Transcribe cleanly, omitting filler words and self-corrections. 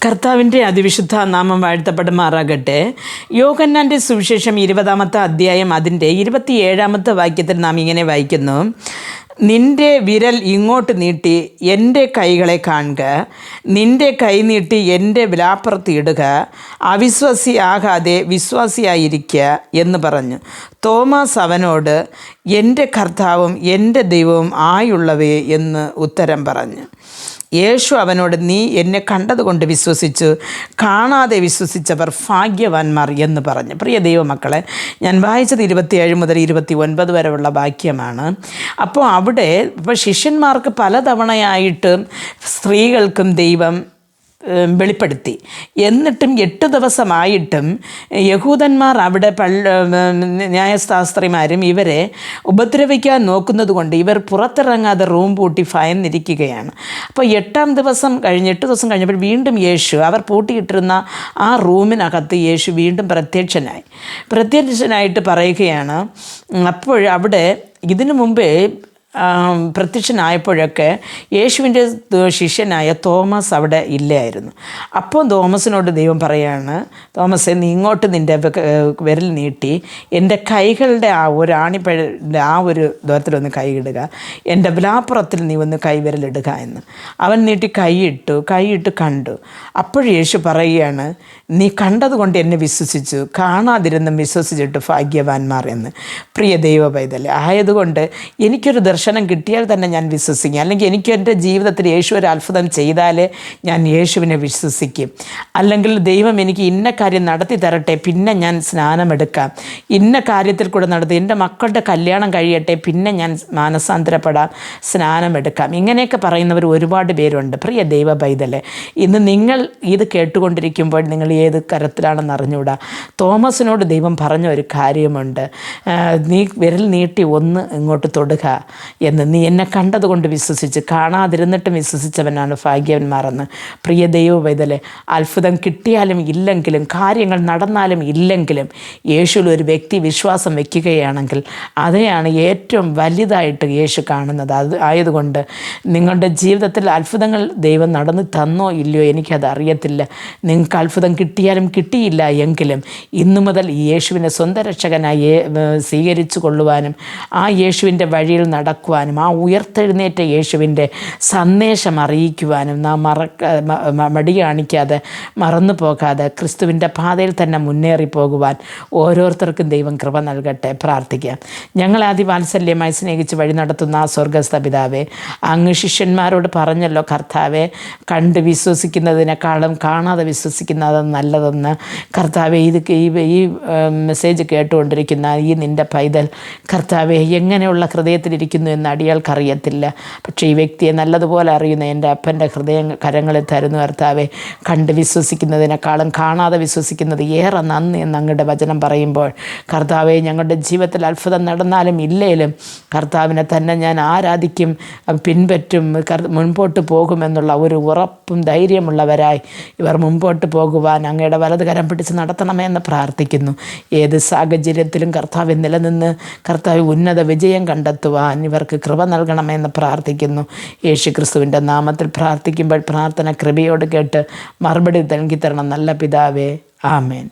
കർത്താവിൻ്റെ അതിവിശുദ്ധ നാമം വാഴ്ത്തപ്പെടുമാറാകട്ടെ. യോഹന്നാൻ്റെ സുവിശേഷം 20-ാമത്തെ അധ്യായം അതിൻ്റെ 27-ാമത്തെ വാക്യത്തിൽ നാം ഇങ്ങനെ വായിക്കുന്നു: നിന്റെ വിരൽ ഇങ്ങോട്ട് നീട്ടി എൻ്റെ കൈകളെ കാണുക, നിന്റെ കൈ നീട്ടി എൻ്റെ വിലാപ്പുറത്ത് ഇടുക, അവിശ്വാസിയാകാതെ വിശ്വാസിയായിരിക്കുക എന്ന് പറഞ്ഞു. തോമസ് അവനോട്, എൻ്റെ കർത്താവും എൻ്റെ ദൈവവും ആയുള്ളവേ എന്ന് ഉത്തരം പറഞ്ഞു. യേശു അവനോട്, നീ എന്നെ കണ്ടതുകൊണ്ട് വിശ്വസിച്ചു, കാണാതെ വിശ്വസിച്ചവർ ഭാഗ്യവാന്മാർ എന്ന് പറഞ്ഞു. പ്രിയ ദൈവമക്കളെ, ഞാൻ വായിച്ചത് 27 മുതൽ 29 വരെയുള്ള വാക്യമാണ്. അപ്പോൾ അവിടെ ശിഷ്യന്മാർക്ക് പലതവണയായിട്ട് സ്ത്രീകൾക്കും ദൈവം വെളിപ്പെടുത്തി. എന്നിട്ടും 8 ദിവസമായിട്ടും യഹൂദന്മാർ അവിടെ ന്യായശാസ്ത്രിമാരും ഇവരെ ഉപദ്രവിക്കാൻ നോക്കുന്നത് കൊണ്ട് ഇവർ പുറത്തിറങ്ങാതെ റൂം പൂട്ടി ഭയന്നിരിക്കുകയാണ്. അപ്പോൾ 8 ദിവസം കഴിഞ്ഞപ്പോൾ വീണ്ടും യേശു അവർ പൂട്ടിയിട്ടിരുന്ന ആ റൂമിനകത്ത് യേശു വീണ്ടും പ്രത്യക്ഷനായിട്ട് പറയുകയാണ്. അപ്പോൾ അവിടെ ഇതിനു മുമ്പേ പ്രത്യക്ഷനായപ്പോഴൊക്കെ യേശുവിൻ്റെ ശിഷ്യനായ തോമസ് അവിടെ ഇല്ലായിരുന്നു. അപ്പോൾ തോമസിനോട് ദൈവം പറയാണ്, തോമസേ, നീ ഇങ്ങോട്ട് നിൻ്റെ വിരൽ നീട്ടി എൻ്റെ കൈകളുടെ ആ ഒരു ആണിപ്പഴൻ്റെ ആ ഒരു ദൂരത്തിലൊന്ന് കൈയിടുക, എൻ്റെ വിലാപ്പുറത്തിൽ നീ ഒന്ന് കൈവിരലിടുക എന്ന്. അവൻ നീട്ടി കൈയിട്ട് കണ്ടു. അപ്പോൾ യേശു പറയുകയാണ്, നീ കണ്ടതുകൊണ്ട് എന്നെ വിശ്വസിച്ചു, കാണാതിരുന്നും വിശ്വസിച്ചിട്ട് ഭാഗ്യവാന്മാർ എന്ന്. പ്രിയ ദൈവ പൈതലേ, ആയതുകൊണ്ട് എനിക്കൊരു ദർശനം കിട്ടിയാൽ തന്നെ ഞാൻ വിശ്വസിക്കും. അല്ലെങ്കിൽ എനിക്ക് എൻ്റെ ജീവിതത്തിൽ യേശു ഒരു അത്ഭുതം ചെയ്താലേ ഞാൻ യേശുവിനെ വിശ്വസിക്കും. അല്ലെങ്കിൽ ദൈവം എനിക്ക് ഇന്ന കാര്യം നടത്തി തരട്ടെ, പിന്നെ ഞാൻ സ്നാനമെടുക്കാം. ഇന്ന കാര്യത്തിൽ കൂടെ നടത്തി എൻ്റെ മക്കളുടെ കല്യാണം കഴിയട്ടെ, പിന്നെ ഞാൻ മാനസാന്തരപ്പെടാം, സ്നാനമെടുക്കാം. ഇങ്ങനെയൊക്കെ പറയുന്നവർ ഒരുപാട് പേരുണ്ട്. പ്രിയ ദൈവ പൈതലേ, ഇന്ന് നിങ്ങൾ ഇത് കേട്ടുകൊണ്ടിരിക്കുമ്പോൾ നിങ്ങൾ ഏത് കരത്തിലാണെന്ന് അറിഞ്ഞുകൂടാ. തോമസിനോട് ദൈവം പറഞ്ഞ ഒരു കാര്യമുണ്ട്, നീ വിരൽ നീട്ടി ഒന്ന് ഇങ്ങോട്ട് തൊടുക എന്ന്. നീ എന്നെ കണ്ടതുകൊണ്ട് വിശ്വസിച്ച്, കാണാതിരുന്നിട്ടും വിശ്വസിച്ചവനാണ് ഭാഗ്യവന്മാരെന്ന്. പ്രിയ ദൈവ പൈതലേ, അത്ഭുതം കിട്ടിയാലും ഇല്ലെങ്കിലും, കാര്യങ്ങൾ നടന്നാലും ഇല്ലെങ്കിലും, യേശുവിൽ ഒരു വ്യക്തി വിശ്വാസം വയ്ക്കുകയാണെങ്കിൽ അതെയാണ് ഏറ്റവും വലുതായിട്ട് യേശു കാണുന്നത്. അത് ആയതുകൊണ്ട് നിങ്ങളുടെ ജീവിതത്തിൽ അത്ഭുതങ്ങൾ ദൈവം നടന്നു തന്നോ ഇല്ലയോ എനിക്കത് അറിയത്തില്ല. നിങ്ങൾക്ക് അത്ഭുതം കിട്ടിയാലും കിട്ടിയില്ല എങ്കിലും ഇന്നു മുതൽ ഈ യേശുവിനെ സ്വന്തം രക്ഷകനായി സ്വീകരിച്ചു കൊള്ളുവാനും ആ യേശുവിൻ്റെ വഴിയിൽ നടക്കുവാനും ആ ഉയർത്തെഴുന്നേറ്റ യേശുവിൻ്റെ സന്ദേശം അറിയിക്കുവാനും നാം മടി കാണിക്കാതെ, മറന്നു പോകാതെ ക്രിസ്തുവിൻ്റെ പാതയിൽ തന്നെ മുന്നേറി പോകുവാൻ ഓരോരുത്തർക്കും ദൈവം കൃപ നൽകട്ടെ. പ്രാർത്ഥിക്കാം. ഞങ്ങളെ അതിവാത്സല്യമായി സ്നേഹിച്ച് വഴി നടത്തുന്ന ആ സ്വർഗസ്ഥ പിതാവേ, അങ്ങ് ശിഷ്യന്മാരോട് പറഞ്ഞല്ലോ കർത്താവെ, കണ്ട് വിശ്വസിക്കുന്നതിനേക്കാളും കാണാതെ വിശ്വസിക്കുന്നത് നല്ലതെന്ന്. കർത്താവെ, ഈ മെസ്സേജ് കേട്ടുകൊണ്ടിരിക്കുന്ന ഈ നിൻ്റെ പൈതൽ കർത്താവെ എങ്ങനെയുള്ള ഹൃദയത്തിലിരിക്കുന്നു എന്ന് അടിയാൾക്കറിയത്തില്ല. പക്ഷേ ഈ വ്യക്തിയെ നല്ലതുപോലെ അറിയുന്ന എൻ്റെ അപ്പൻ്റെ കരങ്ങളിൽ തരുന്നു കർത്താവെ. കണ്ട് വിശ്വസിക്കുന്നതിനേക്കാളും കാണാതെ വിശ്വസിക്കുന്നത് ഏറെ നന്ദി എന്ന് അങ്ങയുടെ വചനം പറയുമ്പോൾ കർത്താവെ, ഞങ്ങളുടെ ജീവിതത്തിൽ അത്ഭുതം നടന്നാലും ഇല്ലേലും കർത്താവിനെ തന്നെ ഞാൻ ആരാധിക്കും, പിൻപറ്റും, മുൻപോട്ട് പോകുമെന്നുള്ള ഒരു ഉറപ്പും ധൈര്യമുള്ളവരായി ഇവർ മുമ്പോട്ട് പോകുവാൻ അങ്ങയുടെ വലത് കരം പിടിച്ച് നടത്തണമേ എന്ന് പ്രാർത്ഥിക്കുന്നു. ഏത് സാഹചര്യത്തിലും കർത്താവ് നിലനിന്ന് കർത്താവ് ഉന്നത വിജയം കണ്ടെത്തുവാൻ ഇവർക്ക് കൃപ നൽകണമെന്ന് പ്രാർത്ഥിക്കുന്നു. യേശു ക്രിസ്തുവിൻ്റെ നാമത്തിൽ പ്രാർത്ഥിക്കുമ്പോൾ പ്രാർത്ഥന കൃപയോട് കേട്ട് മറുപടി നൽകി തരണം നല്ല പിതാവേ. ആമേൻ.